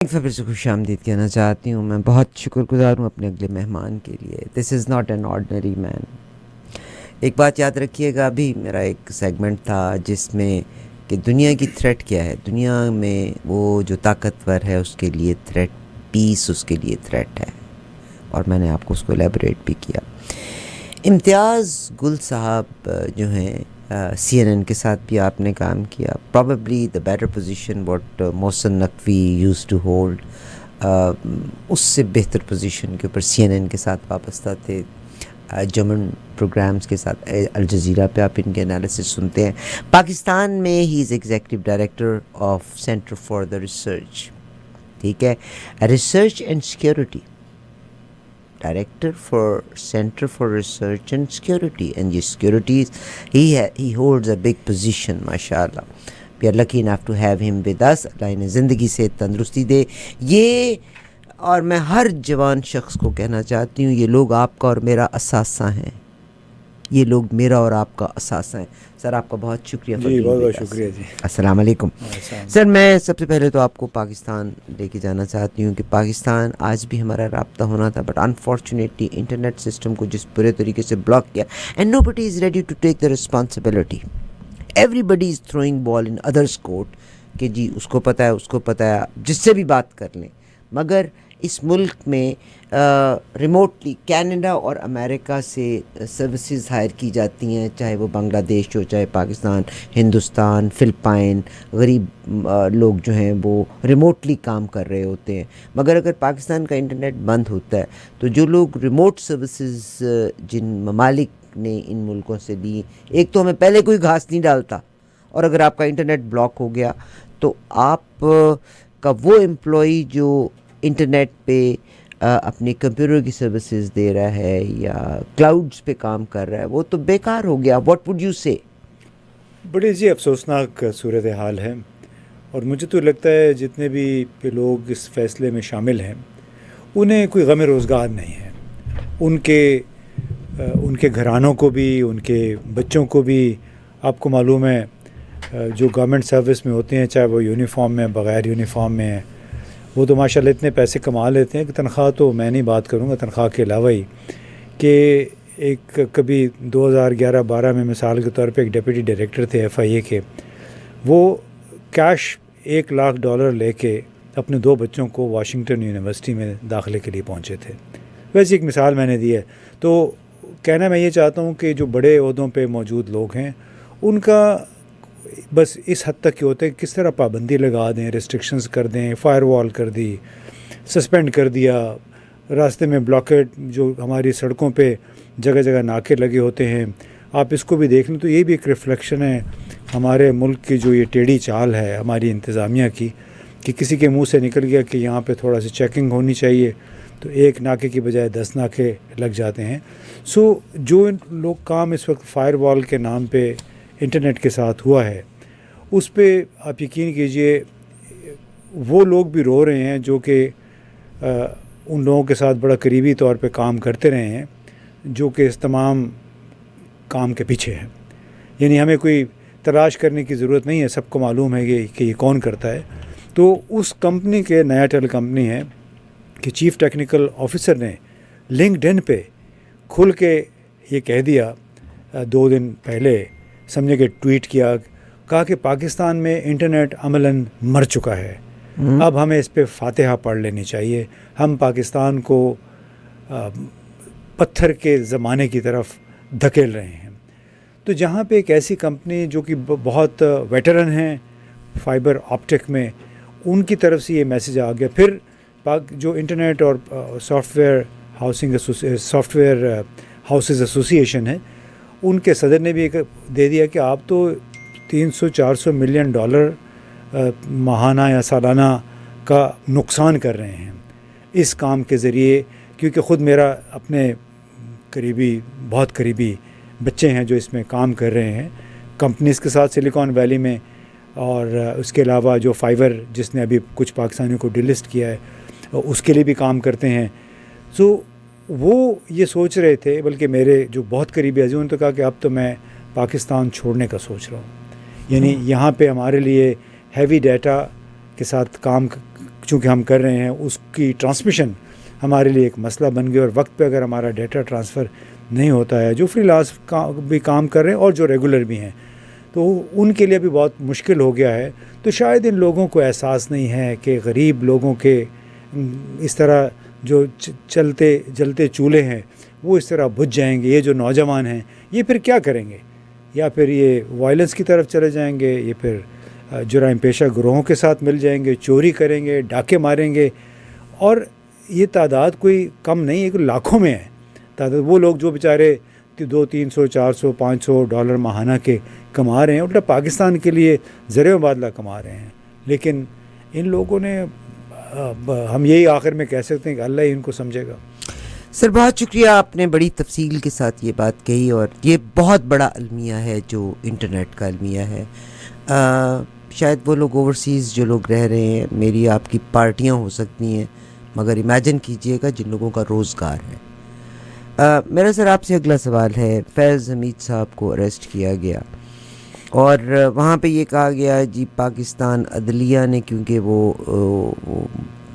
پھر سے خوش آمدید کہنا چاہتی ہوں. میں بہت شکر گزار ہوں اپنے اگلے مہمان کے لیے. دس از ناٹ این آرڈنری مین. ایک بات یاد رکھیے گا, ابھی میرا ایک سیگمنٹ تھا جس میں کہ دنیا کی تھریٹ کیا ہے. دنیا میں وہ جو طاقتور ہے اس کے لیے تھریٹ پیس, اس کے لیے تھریٹ ہے, اور میں نے آپ کو اس کو الیبوریٹ بھی کیا. امتیاز گل صاحب جو ہیں, سی این این کے ساتھ بھی آپ نے کام کیا. Probably the better position what Mohsin Naqvi use to hold, اس سے بہتر پوزیشن کے اوپر سی این این کے ساتھ وابستہ تھے. جرمن پروگرامز کے ساتھ الجزیرہ پہ آپ ان کے انالیسس سنتے ہیں. پاکستان میں ہی is executive director of centre for the research, ٹھیک ہے, research and security, Director for Center for Research and Security, and یہ security he holds a big position, ماشاءاللہ. We are lucky enough to have him with us. اللہ انہیں زندگی سے تندرستی دے. یہ اور میں ہر جوان شخص کو کہنا چاہتی ہوں, یہ لوگ آپ کا اور میرا اثاثہ ہیں. یہ لوگ میرا اور آپ کا اثاثہ ہیں. سر آپ کا بہت شکریہ. جی بہت بہت شکریہ جی. السلام علیکم. سر میں سب سے پہلے تو آپ کو پاکستان لے کے جانا چاہتی ہوں کہ پاکستان آج بھی ہمارا رابطہ ہونا تھا, بٹ انفارچونیٹلی انٹرنیٹ سسٹم کو جس برے طریقے سے بلاک کیا, and nobody is ready to take the responsibility. Everybody is throwing ball in others court کہ جی اس کو پتہ ہے, اس کو پتہ ہے, جس سے بھی بات کر لیں. مگر اس ملک میں ریموٹلی کینیڈا اور امریکہ سے سروسز ہائر کی جاتی ہیں, چاہے وہ بنگلہ دیش ہو, چاہے پاکستان, ہندوستان, فلپائن. غریب لوگ جو ہیں وہ ریموٹلی کام کر رہے ہوتے ہیں. مگر اگر پاکستان کا انٹرنیٹ بند ہوتا ہے تو جو لوگ ریموٹ سروسز جن ممالک نے ان ملکوں سے لی, ایک تو ہمیں پہلے کوئی گھاس نہیں ڈالتا, اور اگر آپ کا انٹرنیٹ بلاک ہو گیا تو آپ کا وہ امپلائی جو انٹرنیٹ پہ اپنے کمپیوٹر کی سروسز دے رہا ہے یا کلاؤڈز پہ کام کر رہا ہے, وہ تو بیکار ہو گیا. واٹ وڈ یو سے؟ بڑی جی افسوسناک صورتحال ہے, اور مجھے تو لگتا ہے جتنے بھی لوگ اس فیصلے میں شامل ہیں انہیں کوئی غم روزگار نہیں ہے. ان کے گھرانوں کو بھی, ان کے بچوں کو بھی. آپ کو معلوم ہے جو گورنمنٹ سروس میں ہوتے ہیں, چاہے وہ یونیفارم میں, بغیر یونیفارم میں ہیں, وہ تو ماشاءاللہ اتنے پیسے کما لیتے ہیں کہ تنخواہ تو میں نہیں بات کروں گا, تنخواہ کے علاوہ ہی کہ ایک کبھی 2011-12 میں مثال کے طور پہ ایک ڈپٹی ڈائریکٹر تھے FIA کے, وہ کیش $1,00,000 لے کے اپنے 2 بچوں کو واشنگٹن یونیورسٹی میں داخلے کے لیے پہنچے تھے. ویسے ایک مثال میں نے دی ہے. تو کہنا میں یہ چاہتا ہوں کہ جو بڑے عہدوں پہ موجود لوگ ہیں ان کا بس اس حد تک کہ ہوتا ہے کس طرح پابندی لگا دیں, ریسٹرکشنز کر دیں, فائر وال کر دی, سسپینڈ کر دیا, راستے میں بلاکیٹ, جو ہماری سڑکوں پہ جگہ جگہ ناکے لگے ہوتے ہیں, آپ اس کو بھی دیکھ لیں تو یہ بھی ایک ریفلیکشن ہے ہمارے ملک کی جو یہ ٹیڑھی چال ہے ہماری انتظامیہ کی, کہ کسی کے منہ سے نکل گیا کہ یہاں پہ تھوڑا سی چیکنگ ہونی چاہیے تو ایک ناکے کی بجائے 10 ناکے لگ جاتے ہیں. سو جو لوگ کام اس وقت فائر وال کے نام پہ انٹرنیٹ کے ساتھ ہوا ہے, اس پہ آپ یقین کیجئے وہ لوگ بھی رو رہے ہیں جو کہ ان لوگوں کے ساتھ بڑا قریبی طور پہ کام کرتے رہے ہیں, جو کہ اس تمام کام کے پیچھے ہیں. یعنی ہمیں کوئی تلاش کرنے کی ضرورت نہیں ہے, سب کو معلوم ہے کہ یہ کون کرتا ہے. تو اس کمپنی کے, نیا ٹیل کمپنی ہے, کہ چیف ٹیکنیکل آفیسر نے لنکڈ پہ کھل کے یہ کہہ دیا 2 دن پہلے, سمجھے کہ ٹویٹ کیا, کہا کہ پاکستان میں انٹرنیٹ عملاً مر چکا ہے, اب ہمیں اس پہ فاتحہ پڑھ لینی چاہیے. ہم پاکستان کو پتھر کے زمانے کی طرف دھکیل رہے ہیں. تو جہاں پہ ایک ایسی کمپنی جو کہ بہت ویٹرن ہیں فائبر آپٹک میں, ان کی طرف سے یہ میسج آ گیا. پھر جو انٹرنیٹ اور سافٹ ویئر ہاؤسز ایسوسی ایشن ہے, ان کے صدر نے بھی ایک دے دیا کہ آپ تو $300-400 ملین ماہانہ یا سالانہ کا نقصان کر رہے ہیں اس کام کے ذریعے. کیونکہ خود میرا اپنے بہت قریبی بچے ہیں جو اس میں کام کر رہے ہیں کمپنیز کے ساتھ سلیکان ویلی میں, اور اس کے علاوہ جو فائبر جس نے ابھی کچھ پاکستانیوں کو ڈیلسٹ کیا ہے اس کے لیے بھی کام کرتے ہیں. سو وہ یہ سوچ رہے تھے, بلکہ میرے جو بہت قریبی عزیزوں نے تو کہا کہ اب تو میں پاکستان چھوڑنے کا سوچ رہا ہوں. یعنی یہاں پہ ہمارے لیے ہیوی ڈیٹا کے ساتھ کام چونکہ ہم کر رہے ہیں اس کی ٹرانسمیشن ہمارے لیے ایک مسئلہ بن گیا، اور وقت پہ اگر ہمارا ڈیٹا ٹرانسفر نہیں ہوتا ہے، جو فری لانس بھی کام کر رہے ہیں اور جو ریگولر بھی ہیں، تو ان کے لیے بھی بہت مشکل ہو گیا ہے. تو شاید ان لوگوں کو احساس نہیں ہے کہ غریب لوگوں کے اس طرح جو جلتے چولہے ہیں وہ اس طرح بجھ جائیں گے. یہ جو نوجوان ہیں یہ پھر کیا کریں گے؟ یا پھر یہ وائلنس کی طرف چلے جائیں گے، یہ پھر جرائم پیشہ گروہوں کے ساتھ مل جائیں گے، چوری کریں گے، ڈاکے ماریں گے. اور یہ تعداد کوئی کم نہیں ہے، لاکھوں میں ہے تعداد. وہ لوگ جو بیچارے 200 300 400 500 ڈالر ماہانہ کے کما رہے ہیں، الٹا پاکستان کے لیے زر مبادلہ کما رہے ہیں. لیکن ان لوگوں نے ہم یہی آخر میں کہہ سکتے ہیں کہ اللہ ہی ان کو سمجھے گا. سر بہت شکریہ، آپ نے بڑی تفصیل کے ساتھ یہ بات کہی، اور یہ بہت بڑا المیہ ہے جو انٹرنیٹ کا المیہ ہے. شاید وہ لوگ اوورسیز جو لوگ رہ رہے ہیں، میری آپ کی پارٹیاں ہو سکتی ہیں، مگر امیجن کیجئے گا جن لوگوں کا روزگار ہے. میرا سر آپ سے اگلا سوال ہے. فیض حمید صاحب کو اریسٹ کیا گیا اور وہاں پہ یہ کہا گیا جی پاکستان عدلیہ نے، کیونکہ وہ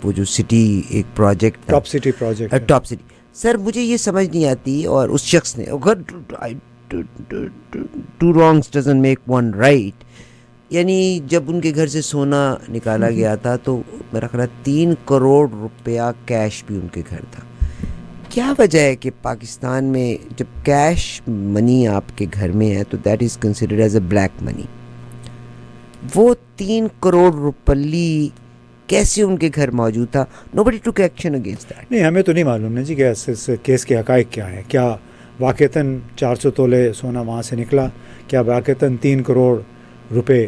جو سٹی ایک project top city project, top city. Sir مجھے یہ سمجھ نہیں آتی، اور اس شخص نے اگر two wrongs doesn't make one right, یعنی جب ان کے گھر سے سونا نکالا گیا تھا تو میرا خیال 3 کروڑ روپیہ کیش بھی ان کے گھر تھا. کیا وجہ ہے کہ پاکستان میں جب کیش منی آپ کے گھر میں ہے تو that is considered as a black money, وہ 3 کروڑ روپلی کیسے ان کے گھر موجود تھا؟ nobody took action against that. نہیں ہمیں تو نہیں معلوم نا جی کہ اس کیس کے حقائق کیا ہیں. کیا واقعتاً 400 تولے سونا وہاں سے نکلا؟ کیا واقعتاً 3 کروڑ روپے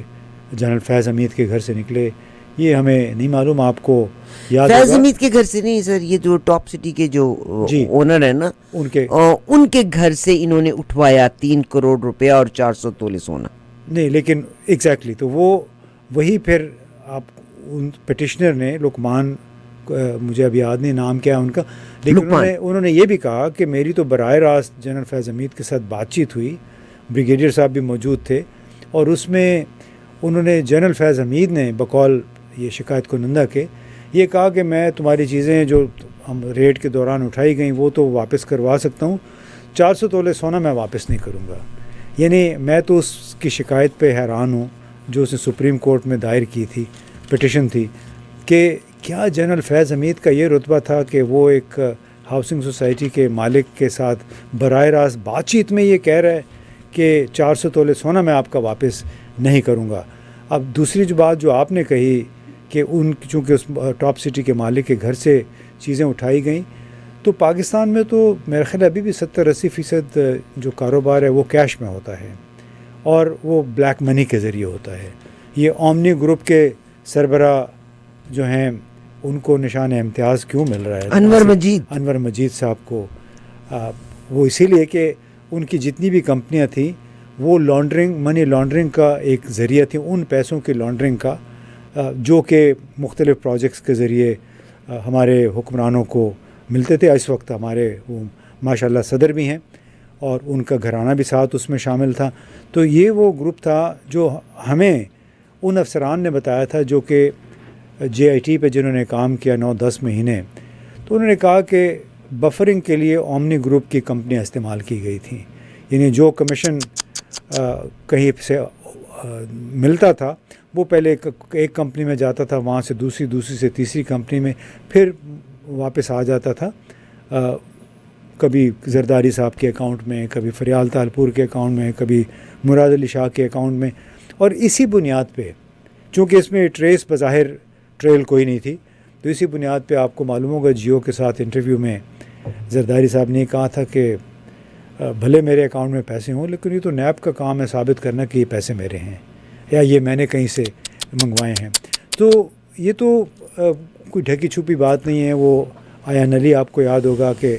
جنرل فیض حمید کے گھر سے نکلے؟ یہ ہمیں نہیں معلوم. آپ کو یاد فیض حمید کے گھر سے نہیں سر، یہ جو ٹاپ سٹی کے جو اونر ہیں نا، ان کے گھر سے انہوں نے اٹھوایا 3 کروڑ روپیہ اور 400 تولے سونا. نہیں لیکن ایگزیکٹلی تو وہی پھر آپ ان پٹیشنر نے لقمان، مجھے ابھی یاد نہیں نام کیا ان کا، لیکن انہوں نے یہ بھی کہا کہ میری تو براہ راست جنرل فیض حمید کے ساتھ بات چیت ہوئی، بریگیڈیئر صاحب بھی موجود تھے، اور اس میں انہوں نے جنرل فیض حمید نے بقول یہ شکایت کنندہ کے یہ کہا کہ میں تمہاری چیزیں جو ہم ریڈ کے دوران اٹھائی گئیں وہ تو واپس کروا سکتا ہوں، 400 تولے سونا میں واپس نہیں کروں گا. یعنی میں تو اس کی شکایت پہ حیران ہوں جو اس نے سپریم کورٹ میں دائر کی تھی، پٹیشن تھی، کہ کیا جنرل فیض حمید کا یہ رتبہ تھا کہ وہ ایک ہاؤسنگ سوسائٹی کے مالک کے ساتھ براہ راست بات چیت میں یہ کہہ رہا ہے کہ 400 تولے سونا میں آپ کا واپس نہیں کروں گا. اب دوسری جو بات جو آپ نے کہی کہ چونکہ اس ٹاپ سٹی کے مالک کے گھر سے چیزیں اٹھائی گئیں، تو پاکستان میں تو میرے خیال ابھی بھی 70-80% جو کاروبار ہے وہ کیش میں ہوتا ہے اور وہ بلیک منی کے ذریعے ہوتا ہے. یہ اومنی گروپ کے سربراہ جو ہیں ان کو نشان امتیاز کیوں مل رہا ہے؟ انور مجید صاحب کو، وہ اسی لیے کہ ان کی جتنی بھی کمپنیاں تھیں وہ منی لانڈرنگ کا ایک ذریعہ تھی، ان پیسوں کی لانڈرنگ کا جو کہ مختلف پروجیکٹس کے ذریعے ہمارے حکمرانوں کو ملتے تھے. اس وقت ہمارے وہ ماشاءاللہ صدر بھی ہیں اور ان کا گھرانہ بھی ساتھ اس میں شامل تھا. تو یہ وہ گروپ تھا جو ہمیں ان افسران نے بتایا تھا جو کہ JIT پہ جنہوں نے کام کیا 9-10 مہینے. تو انہوں نے کہا کہ بفرنگ کے لیے اومنی گروپ کی کمپنیاں استعمال کی گئی تھیں، یعنی جو کمیشن کہیں سے ملتا تھا وہ پہلے ایک کمپنی میں جاتا تھا، وہاں سے دوسری سے تیسری کمپنی میں پھر واپس آ جاتا تھا، کبھی زرداری صاحب کے اکاؤنٹ میں، کبھی فریال تالپور کے اکاؤنٹ میں، کبھی مراد علی شاہ کے اکاؤنٹ میں. اور اسی بنیاد پہ چونکہ اس میں ٹریس بظاہر ٹریل کوئی نہیں تھی، تو اسی بنیاد پہ آپ کو معلوم ہوگا جیو کے ساتھ انٹرویو میں زرداری صاحب نے کہا تھا کہ بھلے میرے اکاؤنٹ میں پیسے ہوں لیکن یہ تو نیب کا کام ہے ثابت کرنا کہ یہ پیسے میرے ہیں یا یہ میں نے کہیں سے منگوائے ہیں. تو یہ تو کوئی ڈھکی چھپی بات نہیں ہے. وہ ایان علی آپ کو یاد ہوگا کہ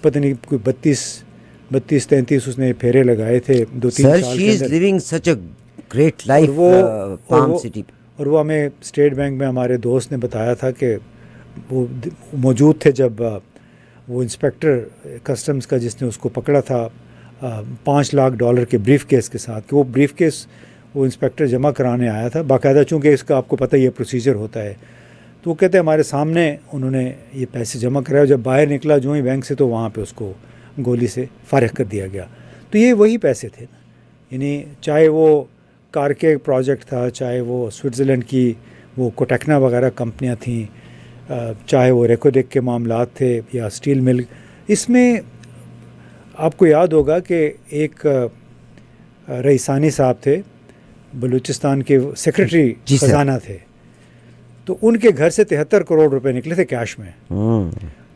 پتہ نہیں کوئی 32-33 اس نے پھیرے لگائے تھے 2-3 سال کے اندر. اور وہ ہمیں اسٹیٹ بینک میں ہمارے دوست نے بتایا تھا کہ وہ موجود تھے جب وہ انسپیکٹر کسٹمز کا جس نے اس کو پکڑا تھا $5 لاکھ کے بریف کیس کے ساتھ، کہ وہ بریف کیس وہ انسپیکٹر جمع کرانے آیا تھا باقاعدہ، چونکہ اس کا آپ کو پتہ یہ پروسیجر ہوتا ہے. تو وہ کہتے ہیں ہمارے سامنے انہوں نے یہ پیسے جمع کرائے، جب باہر نکلا جو ہی بینک سے تو وہاں پہ اس کو گولی سے فارغ کر دیا گیا. تو یہ وہی پیسے تھے نا، یعنی چاہے وہ کار کے پروجیکٹ تھا، چاہے وہ سوئٹزرلینڈ کی وہ کوٹیکنا وغیرہ کمپنیاں تھیں، چاہے وہ ریکوڈیک کے معاملات تھے یا اسٹیل مل. اس میں آپ کو یاد ہوگا کہ ایک رئیسانی صاحب تھے، بلوچستان کے سیکرٹری خزانہ تھے، تو ان کے گھر سے 73 کروڑ روپے نکلے تھے کیش میں.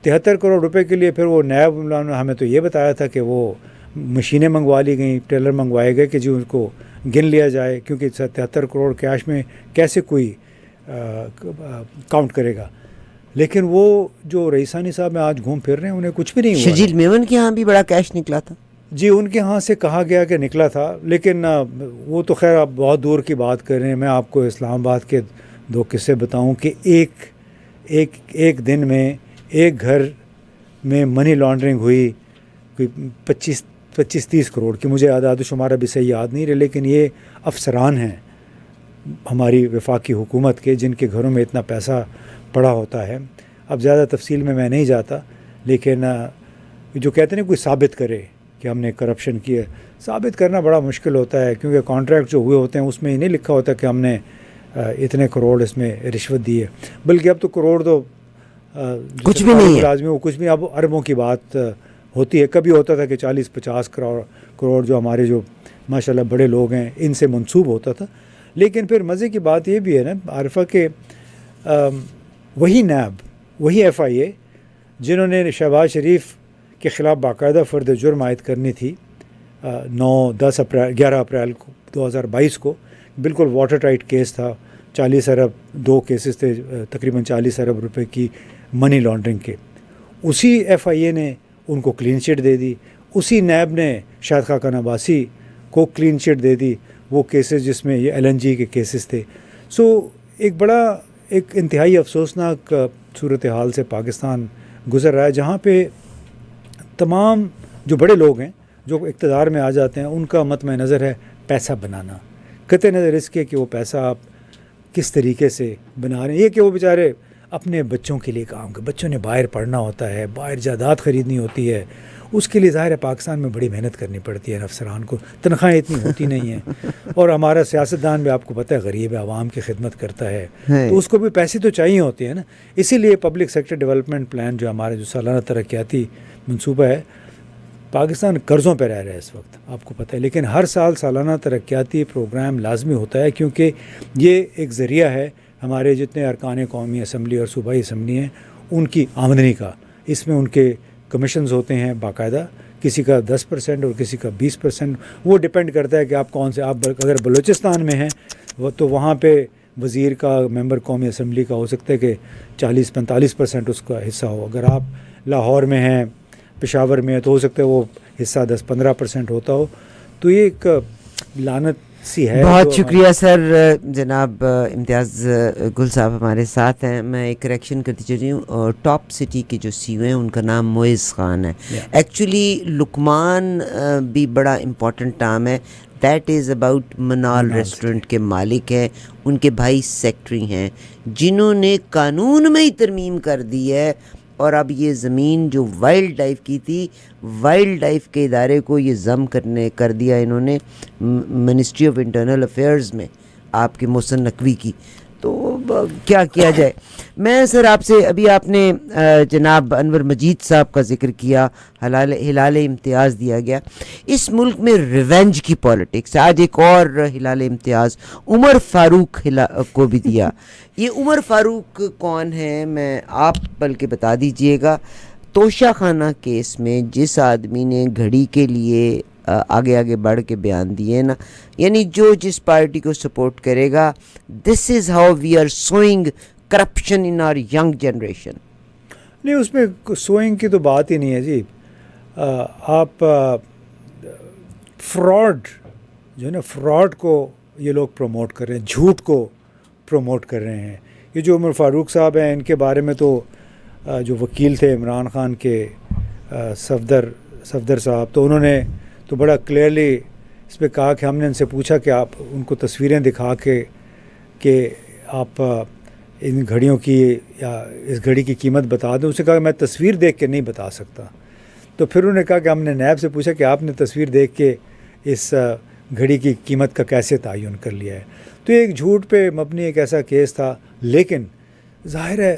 73 کروڑ روپے کے لیے پھر وہ نیب نے ہمیں تو یہ بتایا تھا کہ وہ مشینیں منگوا لی گئیں، ٹیلر منگوائے گئے کہ جی ان کو گن لیا جائے، کیونکہ 73 کروڑ کیش میں کیسے کوئی کاؤنٹ کرے گا. لیکن وہ جو رئیسانی صاحب میں آج گھوم پھر رہے ہیں انہیں کچھ بھی نہیں ہوا. شجیل میمن کے ہاں بھی بڑا کیش نکلا تھا. جی ان کے ہاں سے کہا گیا کہ نکلا تھا، لیکن وہ تو خیر آپ بہت دور کی بات کر رہے ہیں. میں آپ کو اسلام آباد کے 2 قصے بتاؤں کہ ایک دن میں ایک گھر میں منی لانڈرنگ ہوئی کوئی 25-30 کروڑ کی. مجھے اعداد و شمار ابھی صحیح یاد نہیں رہے، لیکن یہ افسران ہیں ہماری وفاقی حکومت کے جن کے گھروں میں اتنا پیسہ پڑا ہوتا ہے. اب زیادہ تفصیل میں نہیں جاتا، لیکن جو کہتے ہیں کوئی ثابت کرے کہ ہم نے کرپشن کی ہے، ثابت کرنا بڑا مشکل ہوتا ہے، کیونکہ کانٹریکٹ جو ہوئے ہوتے ہیں اس میں یہ نہیں لکھا ہوتا کہ ہم نے اتنے کروڑ اس میں رشوت دی ہے. بلکہ اب تو کروڑ تو کچھ بھی نہیں ہے، لازمی وہ کچھ بھی، اب اربوں کی بات ہوتی ہے. کبھی ہوتا تھا کہ 40-50 کروڑ جو ہمارے جو ماشاءاللہ بڑے لوگ ہیں ان سے منسوب ہوتا تھا. لیکن پھر مزے کی بات یہ بھی ہے نا عارفہ کہ وہی نیب، وہی FIA جنہوں نے شہباز شریف کے خلاف باقاعدہ فرد جرم عائد کرنی تھی 11 اپریل 2022 کو، بالکل واٹر ٹائٹ کیس تھا. 40 ارب 2 کیسز تھے، تقریباً 40 ارب روپے کی منی لانڈرنگ کے. اسی FIA نے ان کو کلین چٹ دے دی. اسی نیب نے شاہد خاقان عباسی کو کلین چٹ دے دی، وہ کیسز جس میں یہ LNG کے کیسز تھے. ایک انتہائی افسوسناک صورتحال سے پاکستان گزر رہا ہے، جہاں پہ تمام جو بڑے لوگ ہیں جو اقتدار میں آ جاتے ہیں ان کا مطمع نظر ہے پیسہ بنانا. قطع نظر اس کے کہ وہ پیسہ آپ کس طریقے سے بنا رہے ہیں. یہ کہ وہ بیچارے اپنے بچوں کے لیے کام کریں، بچوں نے باہر پڑھنا ہوتا ہے، باہر جائیداد خریدنی ہوتی ہے، اس کے لیے ظاہر ہے پاکستان میں بڑی محنت کرنی پڑتی ہے. افسران کو تنخواہیں اتنی ہوتی نہیں ہیں، اور ہمارا سیاستدان بھی آپ کو پتہ ہے غریب ہے، عوام کی خدمت کرتا ہے، تو اس کو بھی پیسے تو چاہیے ہوتے ہیں نا. اسی لیے پبلک سیکٹر ڈیولپمنٹ پلان جو ہمارا جو سالانہ ترقیاتی منصوبہ ہے، پاکستان قرضوں پہ رہ رہا ہے اس وقت آپ کو پتہ ہے، لیکن ہر سال سالانہ ترقیاتی پروگرام لازمی ہوتا ہے، کیونکہ یہ ایک ذریعہ ہے ہمارے جتنے ارکان قومی اسمبلی اور صوبائی اسمبلی ہیں ان کی آمدنی کا. اس میں ان کے کمیشنز ہوتے ہیں باقاعدہ، کسی کا 10% اور کسی کا 20%. وہ ڈپینڈ کرتا ہے کہ آپ کون سے، آپ اگر بلوچستان میں ہیں وہ تو وہاں پہ وزیر کا، ممبر قومی اسمبلی کا ہو سکتا ہے کہ 40-45% اس کا حصہ ہو. اگر آپ لاہور میں ہیں، پشاور میں ہے، تو ہو سکتا ہے وہ حصہ 10-15% ہوتا ہو. تو یہ ایک لعنت سی ہے. بہت شکریہ سر. جناب امتیاز گل صاحب ہمارے ساتھ ہیں. میں ایک کریکشن کرتی چل رہی ہوں، ٹاپ سٹی کے جو CEO ہیں ان کا نام معز خان ہے. ایکچولی لقمان بھی بڑا امپورٹنٹ نام ہے. That is about Monal restaurant کے مالک ہیں، ان کے بھائی سیکٹری ہیں جنہوں نے قانون میں ہی ترمیم کر دی ہے، اور اب یہ زمین جو وائلڈ لائف کی تھی، وائلڈ لائف کے ادارے کو یہ ضم کر دیا انہوں نے منسٹری آف انٹرنل افیئرز میں آپ کے محسن نقوی کی. تو کیا کیا جائے. میں سر آپ سے، ابھی آپ نے جناب انور مجید صاحب کا ذکر کیا، ہلال امتیاز دیا گیا. اس ملک میں ریونج کی پالیٹکس. آج ایک اور ہلال امتیاز عمر فاروق کو بھی دیا. یہ عمر فاروق کون ہے؟ میں آپ بلکہ بتا دیجئے گا. توشہ خانہ کیس میں جس آدمی نے گھڑی کے لیے آگے بڑھ کے بیان دیے نا، یعنی جو جس پارٹی کو سپورٹ کرے گا، this is how we are sowing corruption in our young generation. نہیں، اس میں سوئنگ کی تو بات ہی نہیں ہے جی. آپ فراڈ جو ہے نا، فراڈ کو یہ لوگ پروموٹ کر رہے ہیں، جھوٹ کو پروموٹ کر رہے ہیں. یہ جو عمر فاروق صاحب ہیں، ان کے بارے میں تو جو وکیل تھے عمران خان کے، صفدر صاحب، تو انہوں نے تو بڑا کلیئرلی اس پہ کہا کہ ہم نے ان سے پوچھا کہ آپ ان کو تصویریں دکھا کے کہ آپ ان گھڑیوں کی یا اس گھڑی کی قیمت بتا دیں. اس نے کہا کہ میں تصویر دیکھ کے نہیں بتا سکتا. تو پھر انہوں نے کہا کہ ہم نے نیب سے پوچھا کہ آپ نے تصویر دیکھ کے اس گھڑی کی قیمت کا کیسے تعین کر لیا ہے. تو ایک جھوٹ پہ مبنی ایک ایسا کیس تھا. لیکن ظاہر ہے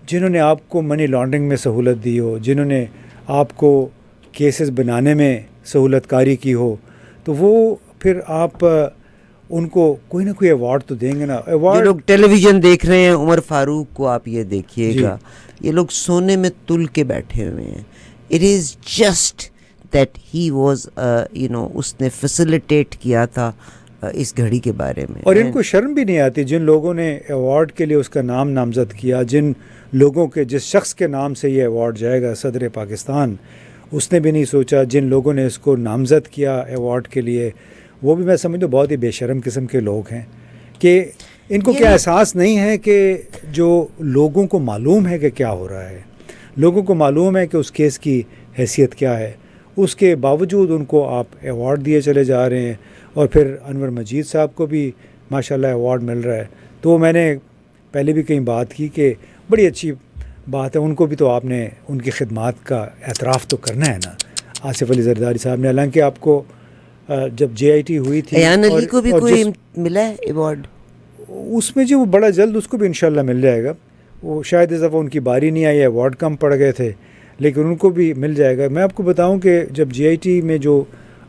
جنہوں نے آپ کو منی لانڈرنگ میں سہولت دی ہو, جنہوں نے آپ کو کیسز بنانے میں سہولت کاری کی ہو, تو وہ پھر آپ ان کو کوئی نہ کوئی ایوارڈ تو دیں گے نا. یہ لوگ ٹیلی ویژن دیکھ رہے ہیں, عمر فاروق کو آپ یہ دیکھیے گا, یہ لوگ سونے میں تل کے بیٹھے ہوئے ہیں. It is just that he was اس نے فیسیلیٹیٹ کیا تھا اس گھڑی کے بارے میں. اور ان کو شرم بھی نہیں آتی جن لوگوں نے ایوارڈ کے لیے اس کا نام نامزد کیا, جن لوگوں کے جس شخص کے نام سے یہ ایوارڈ جائے گا, صدر پاکستان, اس نے بھی نہیں سوچا. جن لوگوں نے اس کو نامزد کیا ایوارڈ کے لیے, وہ بھی میں سمجھتا ہوں بہت ہی بے شرم قسم کے لوگ ہیں کہ ان کو کیا احساس نہیں ہے کہ جو لوگوں کو معلوم ہے کہ کیا ہو رہا ہے, لوگوں کو معلوم ہے کہ اس کیس کی حیثیت کیا ہے, اس کے باوجود ان کو آپ ایوارڈ دیے چلے جا رہے ہیں. اور پھر انور مجید صاحب کو بھی ماشاءاللہ ایوارڈ مل رہا ہے. تو میں نے پہلے بھی کہیں بات کی کہ بڑی اچھی بات ہے, ان کو بھی تو آپ نے ان کی خدمات کا اعتراف تو کرنا ہے نا. آصف علی زرداری صاحب نے, حالانکہ آپ کو جب JIT ہوئی تھی ایان علی کو بھی کوئی ملا ہے ایوارڈ اس میں, جو وہ بڑا جلد اس کو بھی انشاءاللہ مل جائے گا. وہ شاید اس دفعہ ان کی باری نہیں آئی, ایوارڈ کم پڑ گئے تھے, لیکن ان کو بھی مل جائے گا. میں آپ کو بتاؤں کہ جب JIT میں جو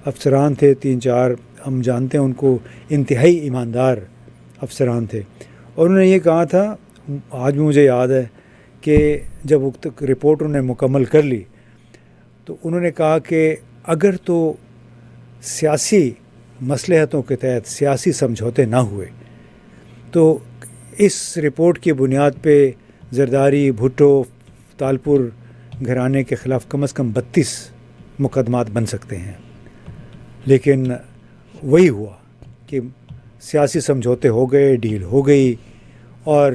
افسران تھے 3-4, ہم جانتے ہیں ان کو, انتہائی ایماندار افسران تھے, اور انہوں نے یہ کہا تھا, آج بھی مجھے یاد ہے کہ جب رپورٹ انہوں نے مکمل کر لی تو انہوں نے کہا کہ اگر تو سیاسی مصلحتوں کے تحت سیاسی سمجھوتے نہ ہوئے تو اس رپورٹ کی بنیاد پہ زرداری, بھٹو, تالپور گھرانے کے خلاف کم از کم 32 مقدمات بن سکتے ہیں. لیکن وہی ہوا کہ سیاسی سمجھوتے ہو گئے, ڈیل ہو گئی, اور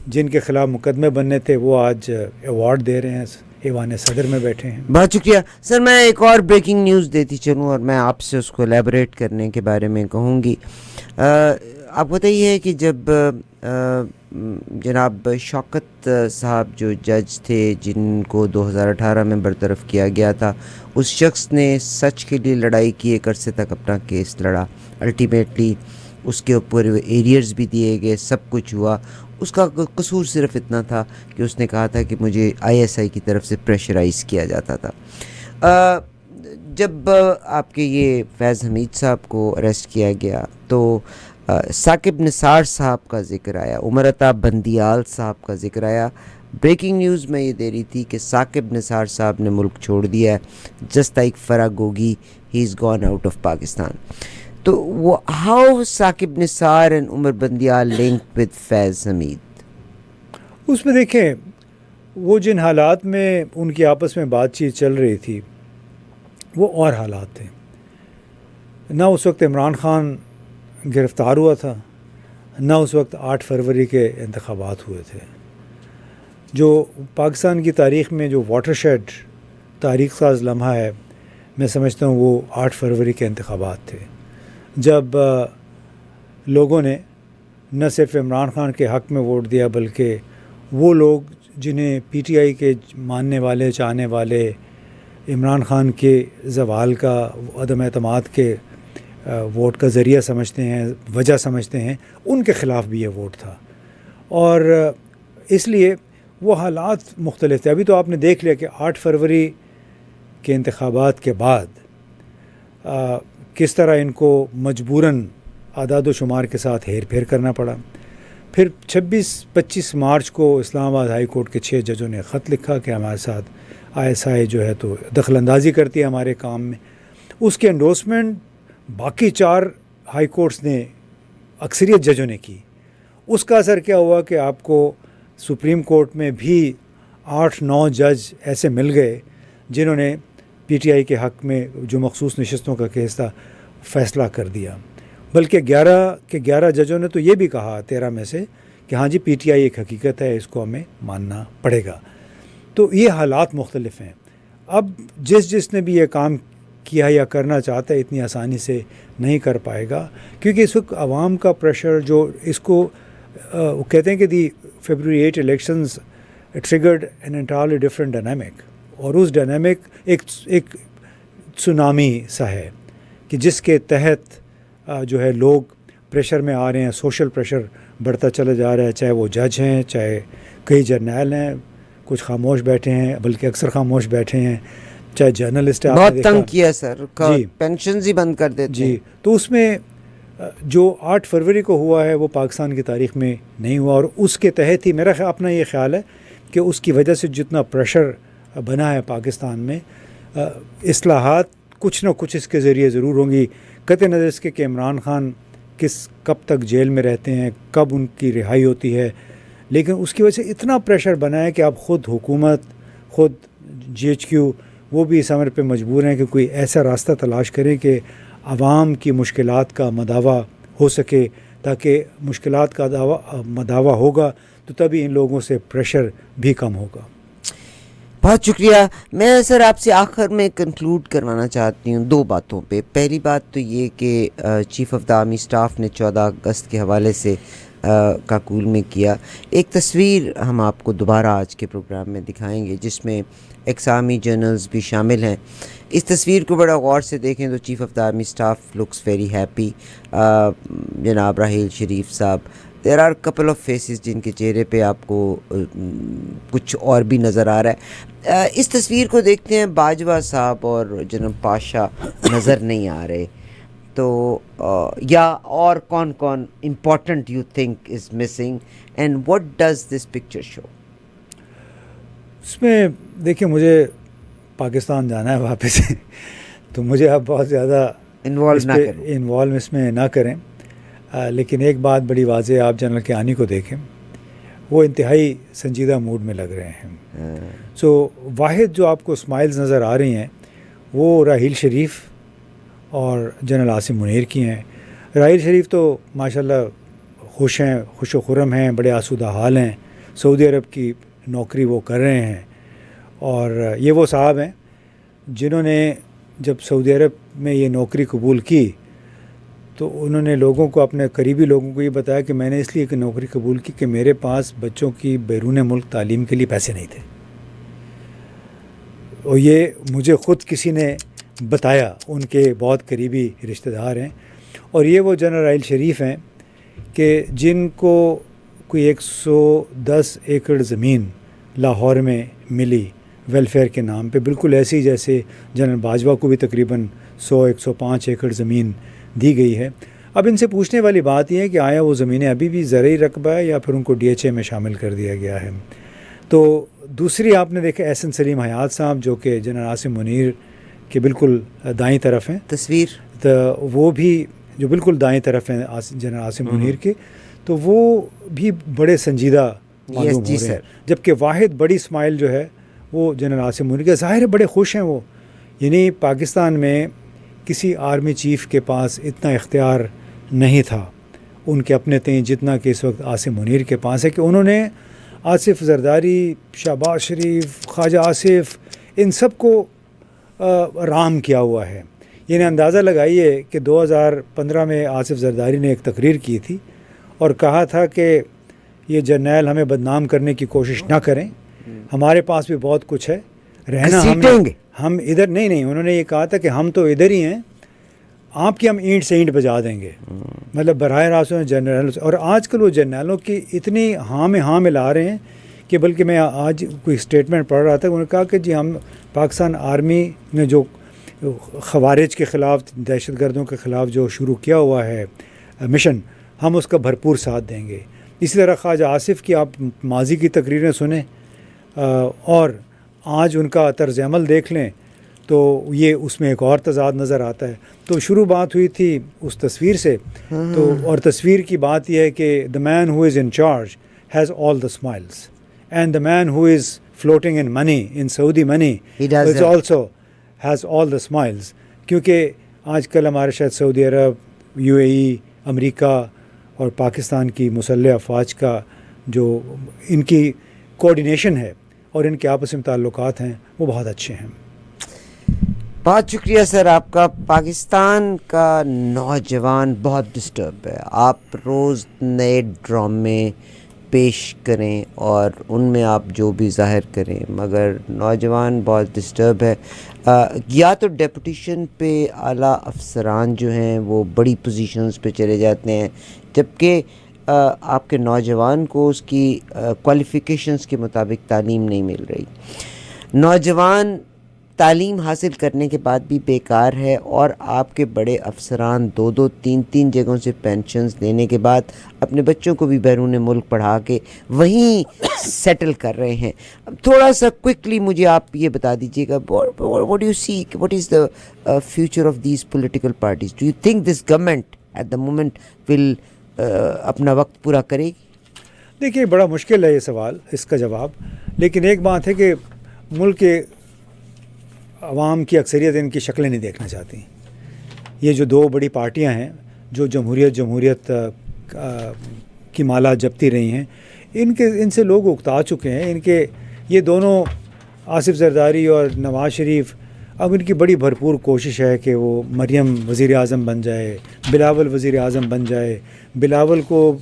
جن کے خلاف مقدمے بننے تھے وہ آج ایوارڈ دے رہے ہیں, ایوان صدر میں بیٹھے ہیں. بہت شکریہ سر. میں ایک اور بریکنگ نیوز دیتی چلوں اور میں آپ سے اس کو ایلیبریٹ کرنے کے بارے میں کہوں گی. آپ کو بتائیے ہے کہ جب جناب شوکت صاحب جو جج تھے جن کو 2018 میں برطرف کیا گیا تھا, اس شخص نے سچ کے لیے لڑائی کی, ایک عرصے تک اپنا کیس لڑا, الٹیمیٹلی اس کے اوپر ایریئرز بھی دیے گئے, سب کچھ ہوا. اس کا قصور صرف اتنا تھا کہ اس نے کہا تھا کہ مجھے ISI کی طرف سے پریشرائز کیا جاتا تھا. جب آپ کے یہ فیض حمید صاحب کو اریسٹ کیا گیا تو ثاقب نثار صاحب کا ذکر آیا, عمر عطا بندیال صاحب کا ذکر آیا. بریکنگ نیوز میں یہ دے رہی تھی کہ ثاقب نثار صاحب نے ملک چھوڑ دیا ہے, just like Farah Gogi, he is gone out of Pakistan. تو وہ how Saqib Nisar and Umar Bandial link with Faiz Hamid? اس میں دیکھیں, وہ جن حالات میں ان کی آپس میں بات چیت چل رہی تھی وہ اور حالات تھے. نہ اس وقت عمران خان گرفتار ہوا تھا, نہ اس وقت 8 فروری کے انتخابات ہوئے تھے. جو پاکستان کی تاریخ میں جو واٹر شیڈ تاریخ ساز لمحہ ہے, میں سمجھتا ہوں وہ 8 فروری کے انتخابات تھے, جب لوگوں نے نہ صرف عمران خان کے حق میں ووٹ دیا بلکہ وہ لوگ جنہیں PTI کے ماننے والے, چاہنے والے, عمران خان کے زوال کا, عدم اعتماد کے ووٹ کا ذریعہ سمجھتے ہیں, وجہ سمجھتے ہیں, ان کے خلاف بھی یہ ووٹ تھا. اور اس لیے وہ حالات مختلف تھے. ابھی تو آپ نے دیکھ لیا کہ 8 فروری کے انتخابات کے بعد کس طرح ان کو مجبوراً اعداد و شمار کے ساتھ ہیر پھیر کرنا پڑا. پھر 26-25 مارچ کو اسلام آباد ہائی کورٹ کے 6 ججوں نے خط لکھا کہ ہمارے ساتھ ISI جو ہے تو دخل اندازی کرتی ہے ہمارے کام میں. اس کے انڈورسمنٹ باقی 4 ہائی کورٹس نے, اکثریت ججوں نے کی. اس کا اثر کیا ہوا کہ آپ کو سپریم کورٹ میں بھی 8-9 جج ایسے مل گئے جنہوں نے PTI کے حق میں جو مخصوص نشستوں کا کیس تھا فیصلہ کر دیا. بلکہ 11 ججوں نے تو یہ بھی کہا 13 میں سے کہ ہاں جی PTI ایک حقیقت ہے, اس کو ہمیں ماننا پڑے گا. تو یہ حالات مختلف ہیں. اب جس نے بھی یہ کام کیا یا کرنا چاہتا ہے اتنی آسانی سے نہیں کر پائے گا, کیونکہ اس وقت عوام کا پریشر جو اس کو کہتے ہیں کہ دی February 8 elections triggered an entirely different dynamic, اور اس ڈائنامک ایک سونامی سا ہے کہ جس کے تحت جو ہے لوگ پریشر میں آ رہے ہیں، سوشل پریشر بڑھتا چلا جا رہا ہے، چاہے وہ جج ہیں، چاہے کئی جرنیل ہیں، کچھ خاموش بیٹھے ہیں، بلکہ اکثر خاموش بیٹھے ہیں، چاہے جرنلسٹ ہیں. بہت تنگ کیا سر، جی پینشنز ہی بند کر دیتے جی. تو اس میں جو 8 فروری کو ہوا ہے وہ پاکستان کی تاریخ میں نہیں ہوا، اور اس کے تحت ہی میرا اپنا یہ خیال ہے کہ اس کی وجہ سے جتنا پریشر بنا ہے پاکستان میں، اصلاحات کچھ نہ کچھ اس کے ذریعے ضرور ہوں گی. قطع نظر اس کے کہ عمران خان کب تک جیل میں رہتے ہیں، کب ان کی رہائی ہوتی ہے، لیکن اس کی وجہ سے اتنا پریشر بنا ہے کہ اب خود حکومت، خود GHQ وہ بھی اس امر پہ مجبور ہیں کہ کوئی ایسا راستہ تلاش کریں کہ عوام کی مشکلات کا مداوع ہو سکے، تاکہ مشکلات کا مداوع ہوگا تو تبھی ان لوگوں سے پریشر بھی کم ہوگا. بہت شکریہ. میں سر آپ سے آخر میں کنکلوڈ کروانا چاہتی ہوں 2 باتوں پہ. پہلی بات تو یہ کہ chief of the army staff نے 14 اگست کے حوالے سے کاکول میں کیا. ایک تصویر ہم آپ کو دوبارہ آج کے پروگرام میں دکھائیں گے جس میں ایکس آرمی جنرلز بھی شامل ہیں. اس تصویر کو بڑا غور سے دیکھیں تو chief of the army staff looks very happy. جناب راحیل شریف صاحب، there are couple of faces جن کے چہرے پہ آپ کو کچھ اور بھی نظر آ رہا ہے. اس تصویر کو دیکھتے ہیں باجوہ صاحب اور جناب پاشا نظر نہیں آ رہے، تو یا اور کون کون important you think is missing and what does this picture show? اس میں دیکھیں، مجھے پاکستان جانا ہے واپس تو مجھے آپ بہت زیادہ انوالو اس میں نہ کریں، لیکن ایک بات بڑی واضح ہے، آپ جنرل کیانی کو دیکھیں، وہ انتہائی سنجیدہ موڈ میں لگ رہے ہیں. سو واحد جو آپ کو اسمائلز نظر آ رہی ہیں وہ راحیل شریف اور جنرل عاصم منیر کی ہیں. راحیل شریف تو ماشاءاللہ خوش ہیں، خوش و خرم ہیں، بڑے آسودہ حال ہیں. سعودی عرب کی نوکری وہ کر رہے ہیں، اور یہ وہ صاحب ہیں جنہوں نے جب سعودی عرب میں یہ نوکری قبول کی تو انہوں نے لوگوں کو، اپنے قریبی لوگوں کو یہ بتایا کہ میں نے اس لیے کہ نوکری قبول کی کہ میرے پاس بچوں کی بیرون ملک تعلیم کے لیے پیسے نہیں تھے. اور یہ مجھے خود کسی نے بتایا، ان کے بہت قریبی رشتہ دار ہیں. اور یہ وہ جنرل راحیل شریف ہیں کہ جن کو کوئی 110 ایکڑ زمین لاہور میں ملی ویلفیئر کے نام پہ، بالکل ایسی جیسے جنرل باجوہ کو بھی تقریباً 105 ایکڑ زمین دی گئی ہے. اب ان سے پوچھنے والی بات یہ ہے کہ آیا وہ زمینیں ابھی بھی زرعی رقبہ ہے یا پھر ان کو DHA میں شامل کر دیا گیا ہے. تو دوسری آپ نے دیکھا احسن سلیم حیات صاحب جو کہ جنرل عاصم منیر کے بالکل دائیں طرف ہیں، تصویر تو وہ بھی جو بالکل دائیں طرف ہیں جنرل عاصم منیر کے، تو وہ بھی بڑے سنجیدہ معلوم ہو رہے ہیں. جبکہ واحد بڑی اسمائل جو ہے وہ جنرل عاصم منیر کے، ظاہر ہے بڑے خوش ہیں وہ. یعنی پاکستان میں کسی آرمی چیف کے پاس اتنا اختیار نہیں تھا ان کے اپنے تئیں جتنا کہ اس وقت عاصم منیر کے پاس ہے، کہ انہوں نے آصف زرداری، شہباز شریف، خواجہ آصف، ان سب کو رام کیا ہوا ہے. یعنی اندازہ لگائیے کہ 2015 میں آصف زرداری نے ایک تقریر کی تھی اور کہا تھا کہ یہ جرنیل ہمیں بدنام کرنے کی کوشش نہ کریں، ہمارے پاس بھی بہت کچھ ہے، رہنا ہم ادھر نہیں. انہوں نے یہ کہا تھا کہ ہم تو ادھر ہی ہیں، آپ کی ہم اینٹ سے اینٹ بجا دیں گے. مطلب براہ راست جنرل. اور آج کل وہ جرنیلوں کی اتنی ہاں میں ہاں ملا رہے ہیں کہ بلکہ میں آج کوئی اسٹیٹمنٹ پڑھ رہا تھا، انہوں نے کہا کہ جی ہم پاکستان آرمی نے جو خوارج کے خلاف، دہشت گردوں کے خلاف جو شروع کیا ہوا ہے مشن، ہم اس کا بھرپور ساتھ دیں گے. اسی طرح خواجہ آصف کی آپ ماضی کی تقریریں سنیں اور آج ان کا طرز عمل دیکھ لیں تو یہ اس میں ایک اور تضاد نظر آتا ہے. تو شروع بات ہوئی تھی اس تصویر سے، تو اور تصویر کی بات یہ ہے کہ the man who is in charge has all the smiles and the man who is floating in money, in Saudi money, is also has all the smiles. کیونکہ آج کل ہمارے شاید سعودی عرب، UAE، امریکہ اور پاکستان کی مسلح افواج کا جو ان کی کوآرڈینیشن ہے اور ان کے آپس میں تعلقات ہیں وہ بہت اچھے ہیں. بہت شکریہ سر آپ کا. پاکستان کا نوجوان بہت ڈسٹرب ہے. آپ روز نئے ڈرامے پیش کریں اور ان میں آپ جو بھی ظاہر کریں، مگر نوجوان بہت ڈسٹرب ہے. یا تو ڈیپوٹیشن پہ اعلیٰ افسران جو ہیں وہ بڑی پوزیشنز پہ چلے جاتے ہیں، جبکہ آپ کے نوجوان کو اس کی کوالیفیکیشنز کے مطابق تعلیم نہیں مل رہی. نوجوان تعلیم حاصل کرنے کے بعد بھی بیکار ہے، اور آپ کے بڑے افسران 2-3 جگہوں سے پینشنز لینے کے بعد اپنے بچوں کو بھی بیرون ملک پڑھا کے وہیں سیٹل کر رہے ہیں. تھوڑا سا کوئکلی مجھے آپ یہ بتا دیجیے گا، what do you see, what is the future of these political parties? Do you think this government at the moment will اپنا وقت پورا کرے گی؟ دیکھیے بڑا مشکل ہے یہ سوال، اس کا جواب. لیکن ایک بات ہے کہ ملک کے عوام کی اکثریت ان کی شکلیں نہیں دیکھنا چاہتی. یہ جو دو بڑی پارٹیاں ہیں جو جمہوریت کی مالا جپتی رہی ہیں، ان سے لوگ اکتا چکے ہیں. ان کے یہ دونوں آصف زرداری اور نواز شریف، اب ان کی بڑی بھرپور کوشش ہے کہ وہ مریم وزیر اعظم بن جائے، بلاول وزیر اعظم بن جائے. بلاول کو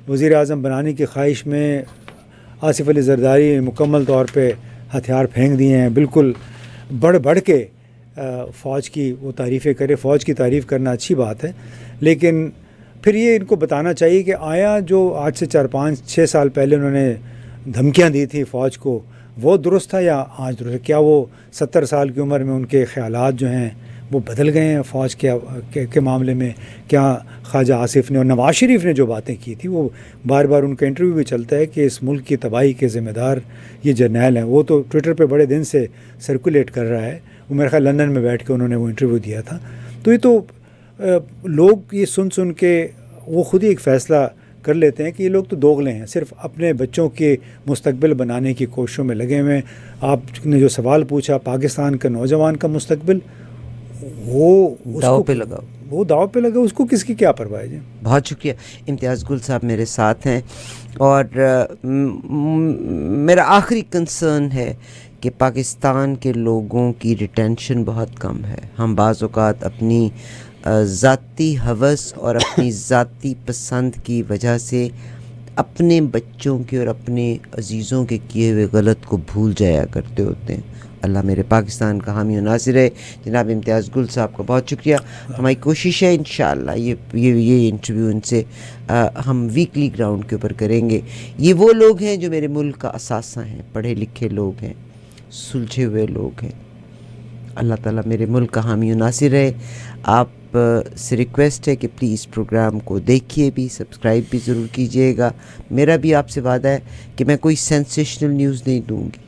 وزیر اعظم بنانے کی خواہش میں آصف علی زرداری مکمل طور پہ ہتھیار پھینک دیے ہیں. بالکل بڑھ کے فوج کی وہ تعریفیں کرے. فوج کی تعریف کرنا اچھی بات ہے، لیکن پھر یہ ان کو بتانا چاہیے کہ آیا جو آج سے 4-5-6 سال پہلے انہوں نے دھمکیاں دی تھی فوج کو، وہ درست تھا یا آج درست ہے؟ کیا وہ 70 سال کی عمر میں ان کے خیالات جو ہیں وہ بدل گئے ہیں فوج کے معاملے میں؟ کیا خواجہ آصف نے اور نواز شریف نے جو باتیں کی تھی، وہ بار بار ان کا انٹرویو بھی چلتا ہے کہ اس ملک کی تباہی کے ذمہ دار یہ جرنیل ہیں. وہ تو ٹویٹر پہ بڑے دن سے سرکولیٹ کر رہا ہے. وہ میرے خیال لندن میں بیٹھ کے انہوں نے وہ انٹرویو دیا تھا. تو یہ تو لوگ یہ سن کے وہ خود ہی ایک فیصلہ کر لیتے ہیں کہ یہ لوگ تو دوغلے ہیں، صرف اپنے بچوں کے مستقبل بنانے کی کوششوں میں لگے ہوئے ہیں. آپ نے جو سوال پوچھا پاکستان کا نوجوان کا مستقبل، وہ داؤ پہ لگا، وہ داؤ پہ لگا، اس کو کس کی کیا پرواہ ہے. بہت شکریہ. امتیاز گل صاحب میرے ساتھ ہیں، اور میرا آخری کنسرن ہے کہ پاکستان کے لوگوں کی ریٹینشن بہت کم ہے. ہم بعض اوقات اپنی ذاتی ہوس اور اپنی ذاتی پسند کی وجہ سے اپنے بچوں کے اور اپنے عزیزوں کے کیے ہوئے غلط کو بھول جایا کرتے ہوتے ہیں. اللہ میرے پاکستان کا حامی و ناصر ہے. جناب امتیاز گل صاحب کا بہت شکریہ. ہماری کوشش ہے انشاءاللہ یہ انٹرویو ان سے ہم ویکلی گراؤنڈ کے اوپر کریں گے. یہ وہ لوگ ہیں جو میرے ملک کا اثاثہ ہیں، پڑھے لکھے لوگ ہیں، سلجھے ہوئے لوگ ہیں. اللہ تعالیٰ میرے ملک کا حامی و ناصر ہے. آپ سے ریکویسٹ ہے کہ پلیز پروگرام کو دیکھیے بھی، سبسکرائب بھی ضرور کیجیے گا. میرا بھی آپ سے وعدہ ہے کہ میں کوئی سینسیشنل نیوز نہیں دوں گی.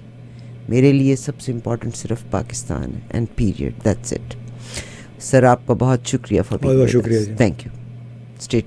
میرے لیے سب سے امپورٹنٹ صرف پاکستان ہے، اینڈ پیریڈ، دیٹس اٹ. سر آپ کا بہت شکریہ. بہت شکریہ. Thank you. اسٹے